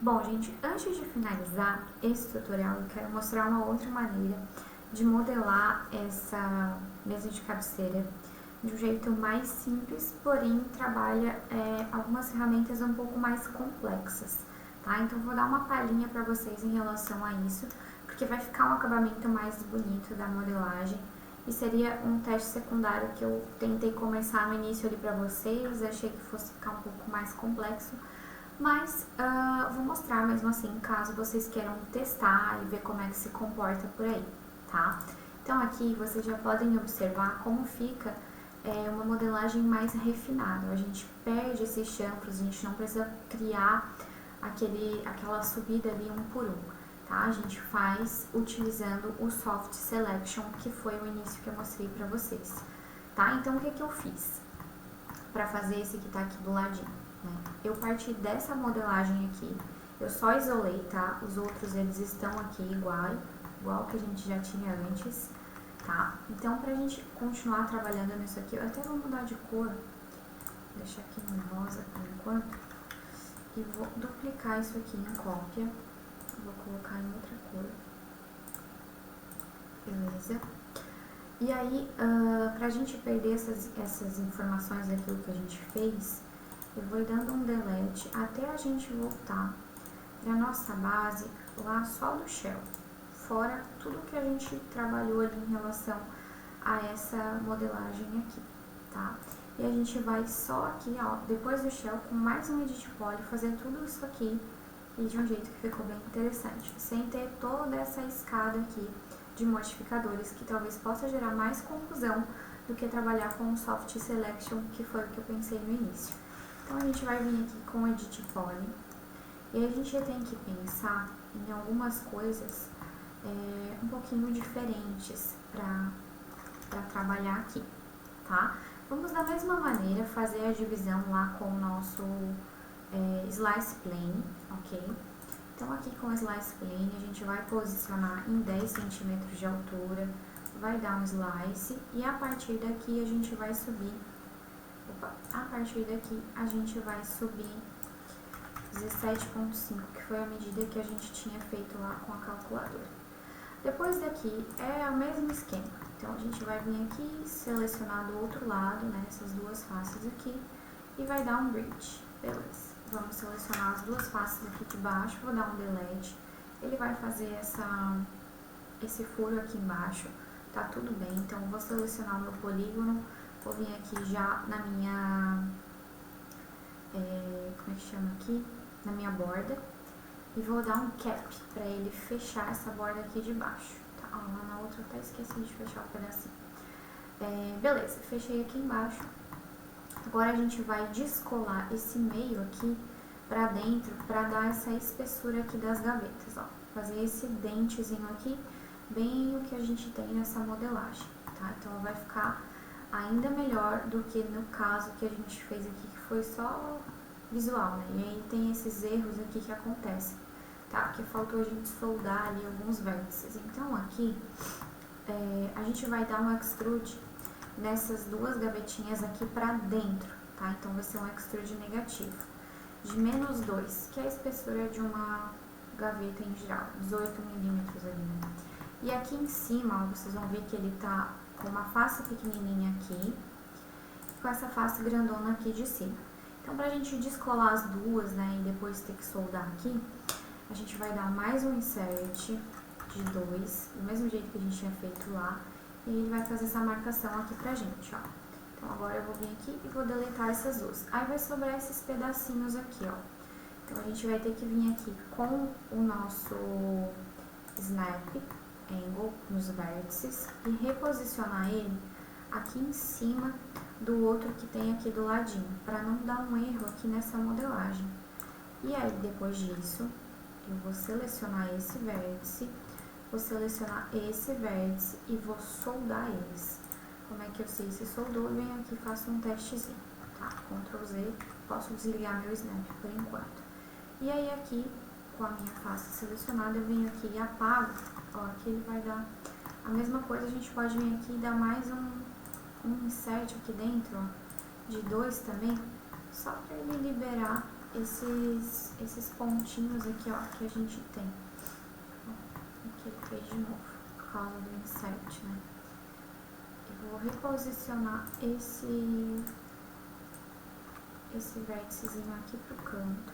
Bom, gente, antes de finalizar esse tutorial, eu quero mostrar uma outra maneira de modelar essa mesa de cabeceira de um jeito mais simples, porém trabalha algumas ferramentas um pouco mais complexas, tá? Então vou dar uma palhinha para vocês em relação a isso, porque vai ficar um acabamento mais bonito da modelagem e seria um teste secundário que eu tentei começar no início ali para vocês, achei que fosse ficar um pouco mais complexo, mas vou mostrar mesmo assim, caso vocês queiram testar e ver como é que se comporta por aí, tá? Então aqui vocês já podem observar como fica uma modelagem mais refinada. A gente perde esses chanfros, a gente não precisa criar aquela subida ali um por um, tá? A gente faz utilizando o Soft Selection, que foi o início que eu mostrei pra vocês, tá? Então o que eu fiz pra fazer esse que tá aqui do ladinho? Eu parti dessa modelagem aqui, eu só isolei, tá? Os outros eles estão aqui igual que a gente já tinha antes, tá? Então pra gente continuar trabalhando nisso aqui, eu até vou mudar de cor, vou deixar aqui no rosa por enquanto, e vou duplicar isso aqui em cópia, vou colocar em outra cor, beleza? E aí, pra gente perder essas informações daquilo que a gente fez, eu vou dando um delete até a gente voltar para nossa base lá só do shell, fora tudo que a gente trabalhou ali em relação a essa modelagem aqui, tá? E a gente vai só aqui, ó, depois do shell, com mais um edit poly, fazer tudo isso aqui e de um jeito que ficou bem interessante, sem ter toda essa escada aqui de modificadores que talvez possa gerar mais confusão do que trabalhar com o Soft Selection, que foi o que eu pensei no início. Então a gente vai vir aqui com o Edit Poly e a gente tem que pensar em algumas coisas um pouquinho diferentes para trabalhar aqui, tá? Vamos da mesma maneira fazer a divisão lá com o nosso Slice Plane, ok? Então aqui com o Slice Plane a gente vai posicionar em 10 centímetros de altura, vai dar um slice e a partir daqui a gente vai subir. A partir daqui a gente vai subir 17,5, que foi a medida que a gente tinha feito lá com a calculadora. Depois daqui é o mesmo esquema, então a gente vai vir aqui, selecionar do outro lado, né, essas duas faces aqui, e vai dar um bridge, beleza. Vamos selecionar as duas faces aqui de baixo, vou dar um delete, ele vai fazer esse furo aqui embaixo, tá tudo bem, então eu vou selecionar o meu polígono, vou vir aqui já na minha, como é que chama aqui? Na minha borda. E vou dar um cap pra ele fechar essa borda aqui de baixo. Tá? Ó, lá na outra eu até esqueci de fechar o pedacinho. Beleza, fechei aqui embaixo. Agora a gente vai descolar esse meio aqui pra dentro pra dar essa espessura aqui das gavetas, ó. Fazer esse dentezinho aqui, bem o que a gente tem nessa modelagem, tá? Então vai ficar ainda melhor do que no caso que a gente fez aqui, que foi só visual, né? E aí tem esses erros aqui que acontecem, tá? Porque faltou a gente soldar ali alguns vértices. Então aqui, a gente vai dar um extrude nessas duas gavetinhas aqui pra dentro, tá? Então vai ser um extrude negativo, de -2, que é a espessura de uma gaveta em geral, 18 milímetros ali, né? E aqui em cima, ó, vocês vão ver que ele tá com uma face pequenininha aqui, e com essa face grandona aqui de cima. Então, pra gente descolar as duas, né, e depois ter que soldar aqui, a gente vai dar mais um insert de 2, do mesmo jeito que a gente tinha feito lá, e ele vai fazer essa marcação aqui pra gente, ó. Então, agora eu vou vir aqui e vou deletar essas duas. Aí vai sobrar esses pedacinhos aqui, ó. Então, a gente vai ter que vir aqui com o nosso Snap Angle nos vértices e reposicionar ele aqui em cima do outro que tem aqui do ladinho, para não dar um erro aqui nessa modelagem. E aí, depois disso, eu vou selecionar esse vértice, vou selecionar esse vértice e vou soldar eles. Como é que eu sei se soldou? Eu venho aqui e faço um testezinho, tá? Ctrl Z, posso desligar meu Snap por enquanto. E aí aqui, com a minha face selecionada, eu venho aqui e apago, ó, aqui ele vai dar a mesma coisa, a gente pode vir aqui e dar mais um insert aqui dentro, ó, de 2 também, só para ele liberar esses pontinhos aqui, ó, que a gente tem. Aqui ele fez de novo, por causa do insert, né? Eu vou reposicionar esse vérticezinho aqui pro canto.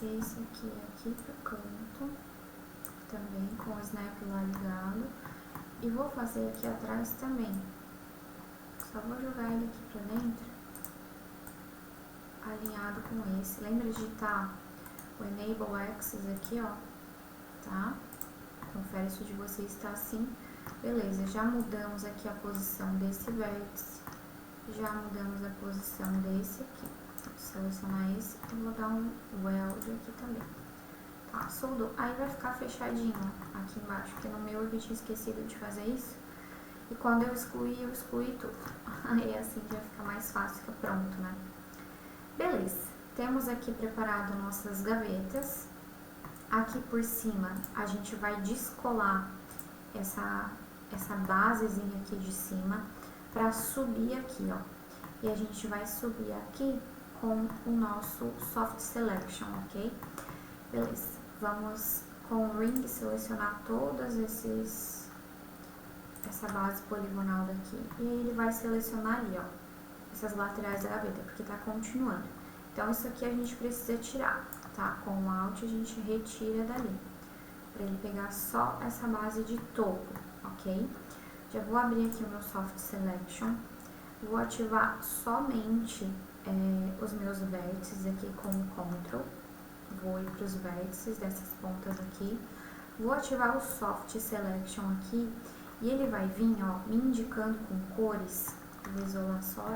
Esse aqui pro canto. Também com o snap lá ligado. E vou fazer aqui atrás também. Só vou jogar ele aqui pra dentro, alinhado com esse. Lembra de digitar o Enable Axis aqui, ó, tá? Confere se o de vocês está assim. Beleza, já mudamos aqui a posição desse vértice. Já mudamos a posição desse aqui. Vou selecionar esse e vou dar um Weld aqui também. Tá, soldou. Aí vai ficar fechadinho, ó, aqui embaixo, porque no meu eu tinha esquecido de fazer isso. E quando eu excluí tudo. Aí assim já fica mais fácil, fica pronto, né? Beleza, temos aqui preparado nossas gavetas. Aqui por cima a gente vai descolar essa basezinha aqui de cima para subir aqui, ó. E a gente vai subir aqui com o nosso Soft Selection, ok? Beleza, vamos com o Ring selecionar todas essa base poligonal daqui. E aí ele vai selecionar ali, ó, essas laterais da gaveta, porque tá continuando. Então isso aqui a gente precisa tirar, tá? Com o Alt a gente retira dali, para ele pegar só essa base de topo, ok? Já vou abrir aqui o meu Soft Selection, vou ativar somente os meus vértices aqui com o Ctrl, vou ir para os vértices dessas pontas aqui, vou ativar o Soft Selection aqui, e ele vai vir, ó, me indicando com cores, vou isolar só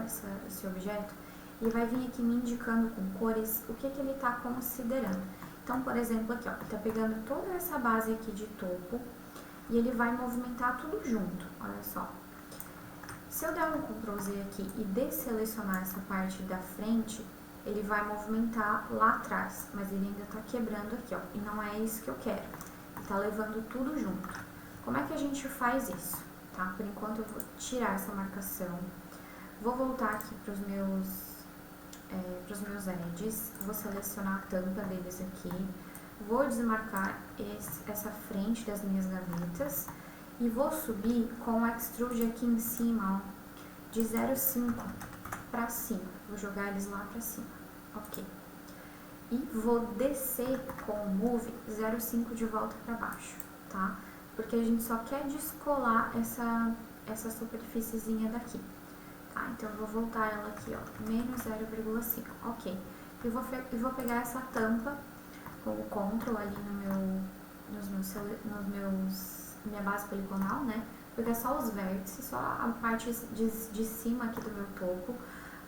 esse objeto, e vai vir aqui me indicando com cores o que ele está considerando. Então, por exemplo, aqui, ó, ele está pegando toda essa base aqui de topo, e ele vai movimentar tudo junto, olha só. Se eu der um Ctrl Z aqui e desselecionar essa parte da frente, ele vai movimentar lá atrás, mas ele ainda está quebrando aqui, ó, e não é isso que eu quero. Ele está levando tudo junto. Como é que a gente faz isso? Tá? Por enquanto eu vou tirar essa marcação, vou voltar aqui para os meus edges, vou selecionar a tampa deles aqui, vou desmarcar essa frente das minhas gavetas e vou subir com o Extrude aqui em cima, ó, de 0,5 para cima, vou jogar eles lá para cima, ok. E vou descer com o Move 0,5 de volta para baixo, tá? Porque a gente só quer descolar essa superfíciezinha daqui, tá? Então eu vou voltar ela aqui, ó, menos 0,5, ok. E vou pegar essa tampa com o Ctrl ali minha base poligonal, né? Pegar só os vértices, só a parte de cima aqui do meu topo.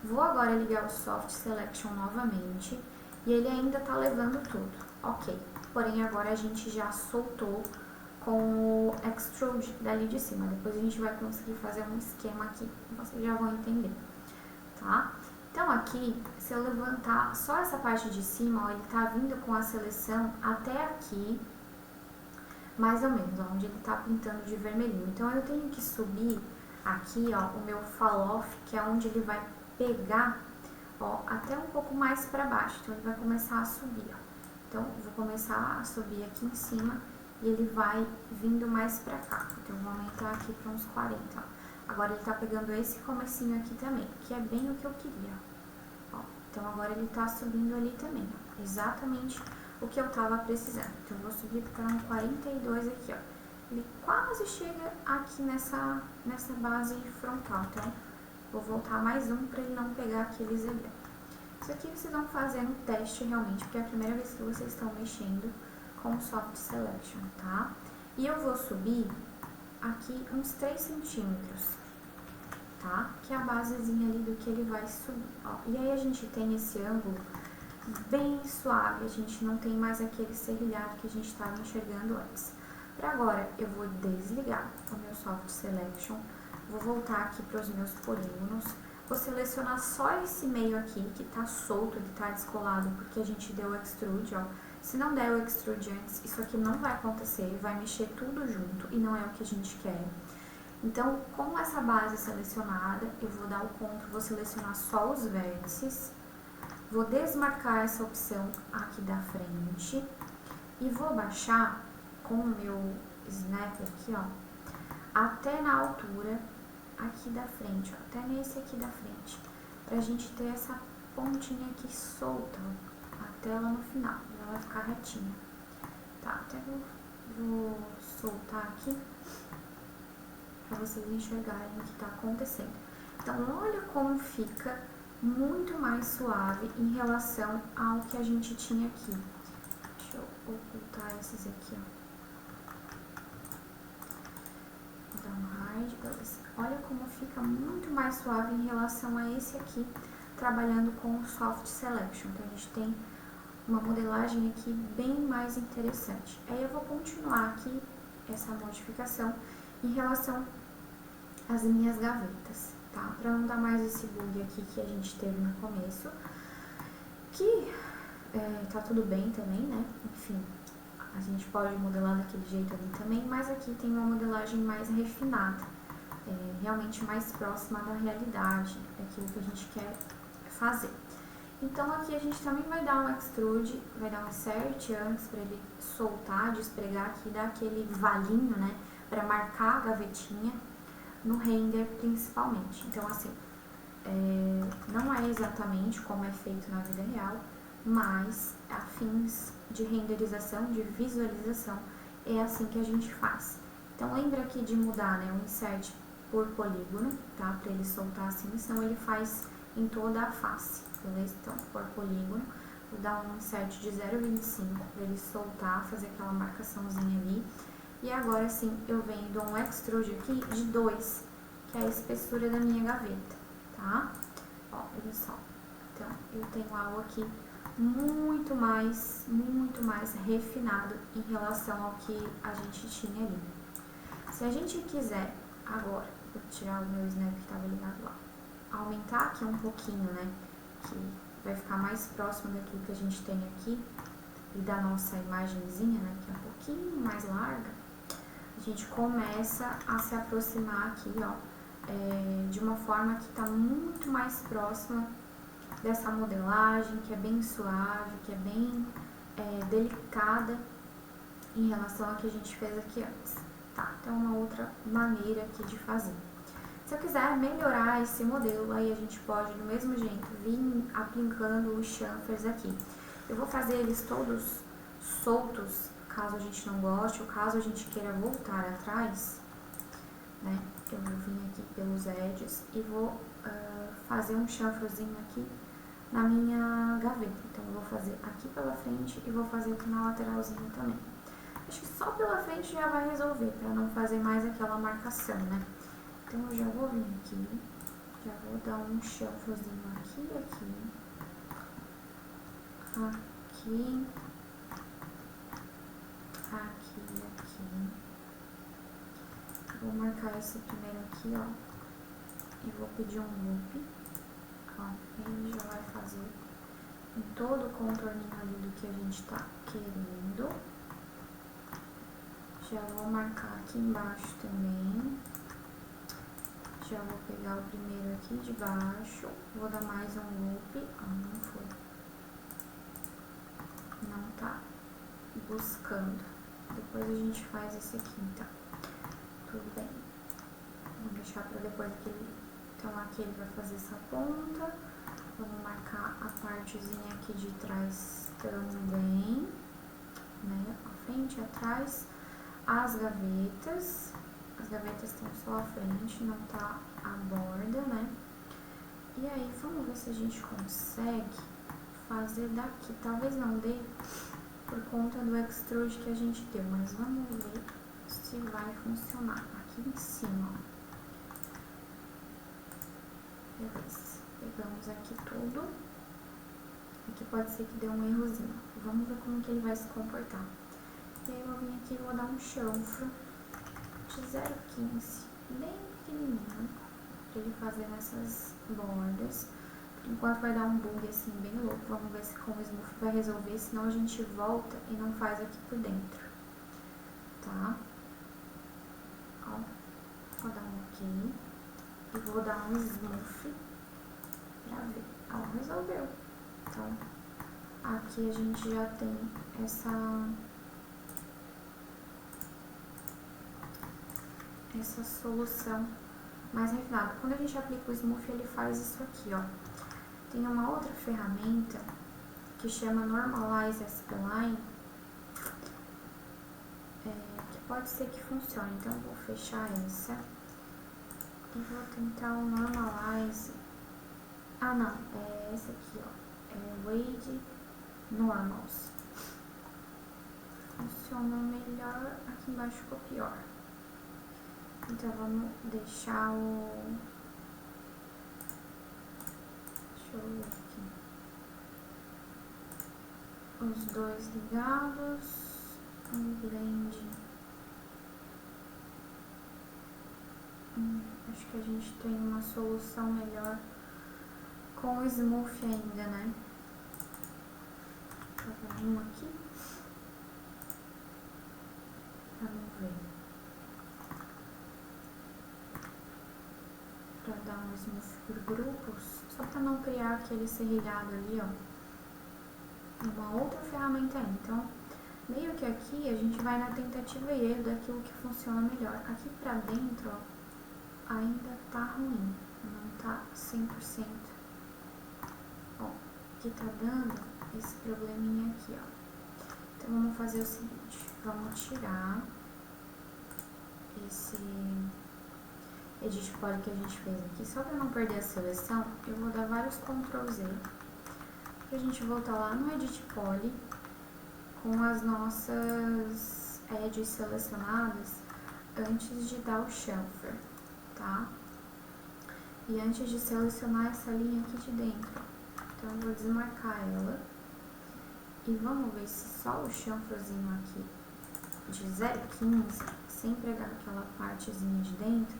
Vou agora ligar o Soft Selection novamente e ele ainda tá levando tudo, ok. Porém agora a gente já soltou com o Extrude dali de cima. Depois a gente vai conseguir fazer um esquema aqui, vocês já vão entender, tá? Então aqui, se eu levantar só essa parte de cima, ó, ele tá vindo com a seleção até aqui, mais ou menos, ó, onde ele tá pintando de vermelhinho. Então eu tenho que subir aqui, ó, o meu Fall Off, que é onde ele vai pegar, ó, até um pouco mais para baixo. Então ele vai começar a subir, ó. Então eu vou começar a subir aqui em cima e ele vai vindo mais pra cá. Então eu vou aumentar aqui para uns 40, ó. Agora ele tá pegando esse comecinho aqui também, que é bem o que eu queria, ó. Então agora ele tá subindo ali também, ó, exatamente o que eu tava precisando. Então eu vou subir para um 42 aqui, ó. Ele quase chega aqui nessa base frontal, então vou voltar mais um para ele não pegar aqueles ali, ó. Isso aqui vocês vão fazer um teste realmente, porque é a primeira vez que vocês estão mexendo com o Soft Selection, tá? E eu vou subir aqui uns 3 centímetros, tá? Que é a basezinha ali do que ele vai subir, ó. E aí a gente tem esse ângulo bem suave, a gente não tem mais aquele serrilhado que a gente estava enxergando antes. Para agora, eu vou desligar o meu Soft Selection, vou voltar aqui para os meus polígonos, vou selecionar só esse meio aqui, que tá solto, ele tá descolado, porque a gente deu o Extrude, ó. Se não der o Extrude antes, isso aqui não vai acontecer, vai mexer tudo junto e não é o que a gente quer. Então, com essa base selecionada, eu vou dar o Ctrl, vou selecionar só os vértices, Vou desmarcar essa opção aqui da frente e vou baixar com o meu snap aqui, ó, até na altura aqui da frente, ó, até nesse aqui da frente, pra gente ter essa pontinha aqui solta, ó, até lá no final, ela vai ficar retinha, tá? Até vou soltar aqui pra vocês enxergarem o que tá acontecendo. Então, olha como fica muito mais suave em relação ao que a gente tinha aqui. Deixa eu ocultar esses aqui, ó. Vou dar um hide pra vocês. Olha como fica muito mais suave em relação a esse aqui, trabalhando com o Soft Selection. Então, a gente tem uma modelagem aqui bem mais interessante. Aí eu vou continuar aqui essa modificação em relação às minhas gavetas, tá? Pra não dar mais esse bug aqui que a gente teve no começo, que tá tudo bem também, né? Enfim, a gente pode modelar daquele jeito ali também, mas aqui tem uma modelagem mais refinada, realmente mais próxima da realidade, daquilo que a gente quer fazer. Então aqui a gente também vai dar um extrude, vai dar um insert antes para ele soltar, despregar aqui, dar aquele valinho, né, para marcar a gavetinha no render principalmente. Então assim, não é exatamente como é feito na vida real, mas a fins de renderização, de visualização, é assim que a gente faz. Então lembra aqui de mudar, né, o insert por polígono, tá, para ele soltar assim, senão ele faz em toda a face, beleza? Então, por polígono, vou dar um insert de 0,25 para ele soltar, fazer aquela marcaçãozinha ali. E agora sim, eu venho dou um extrude aqui de 2, que é a espessura da minha gaveta, tá? Ó, olha só. Então, eu tenho algo aqui muito mais refinado em relação ao que a gente tinha ali. Se a gente quiser, agora, vou tirar o meu snap que estava ligado lá, aumentar aqui um pouquinho, né, que vai ficar mais próximo daquilo que a gente tem aqui e da nossa imagenzinha, né, que é um pouquinho mais larga, a gente começa a se aproximar aqui, ó, de uma forma que está muito mais próxima dessa modelagem, que é bem suave, que é bem delicada em relação ao que a gente fez aqui antes, tá? Então, uma outra maneira aqui de fazer. Se eu quiser melhorar esse modelo, aí a gente pode, do mesmo jeito, vir aplicando os chanfers aqui. Eu vou fazer eles todos soltos, caso a gente não goste, ou caso a gente queira voltar atrás, né? Eu vou vir aqui pelos edges e vou fazer um chanfrozinho aqui na minha gaveta. Então, eu vou fazer aqui pela frente e vou fazer aqui na lateralzinha também. Acho que só pela frente já vai resolver, para não fazer mais aquela marcação, né? Então, eu já vou vir aqui, já vou dar um chanfrozinho aqui, aqui, vou marcar esse primeiro aqui, ó, e vou pedir um loop, ó, ele já vai fazer em todo o contorninho ali do que a gente tá querendo. Já vou marcar aqui embaixo também. Já vou pegar o primeiro aqui de baixo, vou dar mais um loop, não foi, não tá buscando, depois a gente faz esse aqui, então, tudo bem, vou deixar pra depois que ele, então aqui ele vai fazer essa ponta, vamos marcar a partezinha aqui de trás também, né, a frente e atrás, as gavetas estão só à frente, não tá a borda, né? E aí, vamos ver se a gente consegue fazer daqui. Talvez não dê por conta do extrude que a gente deu, mas vamos ver se vai funcionar. Aqui em cima, ó. Beleza. Pegamos aqui tudo. Aqui pode ser que dê um errozinho. Vamos ver como que ele vai se comportar. E aí, eu vou vir aqui e vou dar um chanfro de 0,15, bem pequenininho, pra ele fazer nessas bordas. Por enquanto vai dar um bug assim bem louco, vamos ver se com o Smooth vai resolver, senão a gente volta e não faz aqui por dentro, tá? Ó, vou dar um ok e vou dar um Smooth pra ver. Ó, resolveu. Então, aqui a gente já tem essa solução mais refinada. Quando a gente aplica o Smooth, ele faz isso aqui, ó. Tem uma outra ferramenta que chama Normalize Spline, que pode ser que funcione. Então, eu vou fechar essa e vou tentar o Normalize. Ah, não, é essa aqui, ó. É Weighted Normals. Funciona melhor, aqui embaixo ficou pior. Então, vamos deixar o... Deixa eu ver aqui. Os dois ligados. Um blend. Acho que a gente tem uma solução melhor com o Smooth ainda, né? Vou dar um aqui. Vamos ver. Pra dar um Smooth por grupos, só pra não criar aquele serrilhado ali, ó. Uma outra ferramenta aí. Então, meio que aqui a gente vai na tentativa e erro daquilo que funciona melhor. Aqui pra dentro, ó, ainda tá ruim, não tá 100%. Ó, aqui tá dando esse probleminha aqui, ó. Então, vamos fazer o seguinte, vamos tirar esse Edit Poly que a gente fez aqui. Só pra não perder a seleção, eu vou dar vários Ctrl Z pra gente voltar lá no Edit Poly com as nossas edges selecionadas antes de dar o chamfer, tá? E antes de selecionar essa linha aqui de dentro, então eu vou desmarcar ela e vamos ver se só o chanfrozinho aqui de 0,15, sem pregar aquela partezinha de dentro,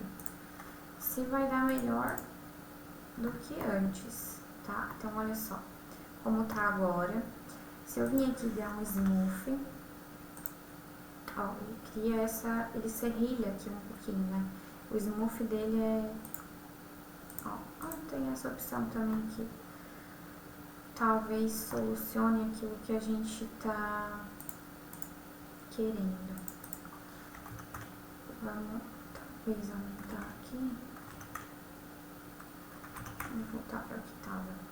se vai dar melhor do que antes, tá? Então olha só, como tá agora. Se eu vim aqui e der um Smooth, ó, ele cria essa, ele serrilha aqui um pouquinho, né? O Smooth dele é, ó, tem essa opção também que talvez solucione aquilo que a gente tá querendo. Vamos talvez aumentar aqui. Vamos voltar para o que tava.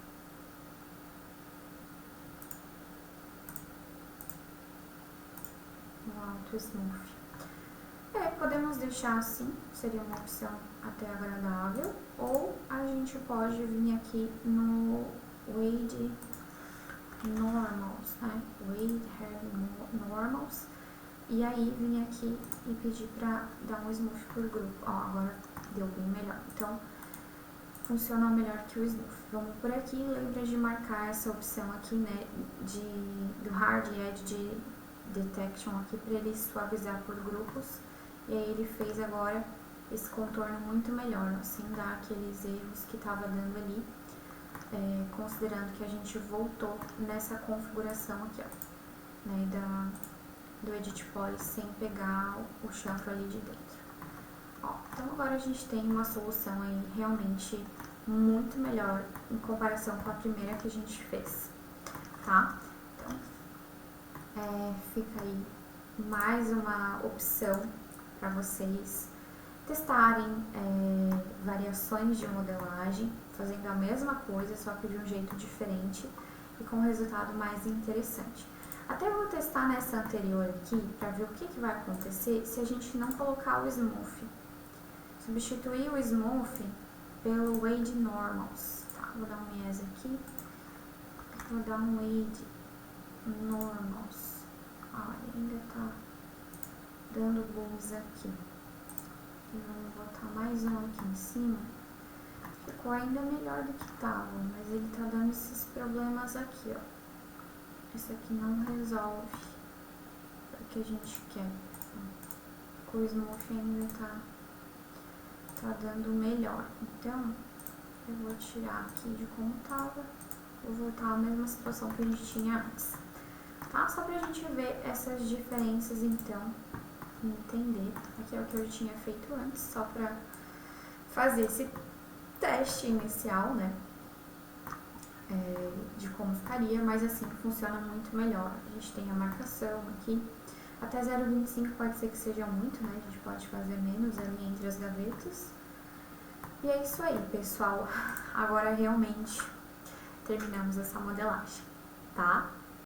No Auto Smooth. Podemos deixar assim, seria uma opção até agradável, ou a gente pode vir aqui no Weighted Normals, né? Weighted Normals, e aí vir aqui e pedir pra dar um Smooth por grupo. Ó, agora deu bem melhor. Então, funciona melhor que o Smooth. Vamos por aqui, lembra de marcar essa opção aqui, né, do Hard Edge Detection aqui para ele suavizar por grupos. E aí ele fez agora esse contorno muito melhor, ó, sem dar aqueles erros que estava dando ali, considerando que a gente voltou nessa configuração aqui, ó, né, do Edit Poly sem pegar o chanfro ali de dentro. Ó, então agora a gente tem uma solução aí realmente muito melhor em comparação com a primeira que a gente fez, tá? Então, fica aí mais uma opção para vocês testarem variações de modelagem, fazendo a mesma coisa, só que de um jeito diferente e com um resultado mais interessante. Até vou testar nessa anterior aqui para ver o que vai acontecer se a gente não colocar o Smooth. Substituir o Smooth pelo Weighted Normals. Tá, vou dar um yes aqui. Vou dar um Weighted Normals. Olha, ainda tá dando bugs aqui. E vamos botar mais um aqui em cima. Ficou ainda melhor do que tava, mas ele tá dando esses problemas aqui, ó. Esse aqui não resolve o que a gente quer. O Smooth ainda tá dando melhor. Então, eu vou tirar aqui de como tava. Vou voltar à mesma situação que a gente tinha antes. Tá? Só pra gente ver essas diferenças, então, e entender. Aqui é o que eu tinha feito antes, só pra fazer esse teste inicial, né? de como ficaria, mas assim funciona muito melhor. A gente tem a marcação aqui, até 0,25 pode ser que seja muito, né? A gente pode fazer menos ali entre as gavetas. E é isso aí, pessoal. Agora realmente terminamos essa modelagem, tá?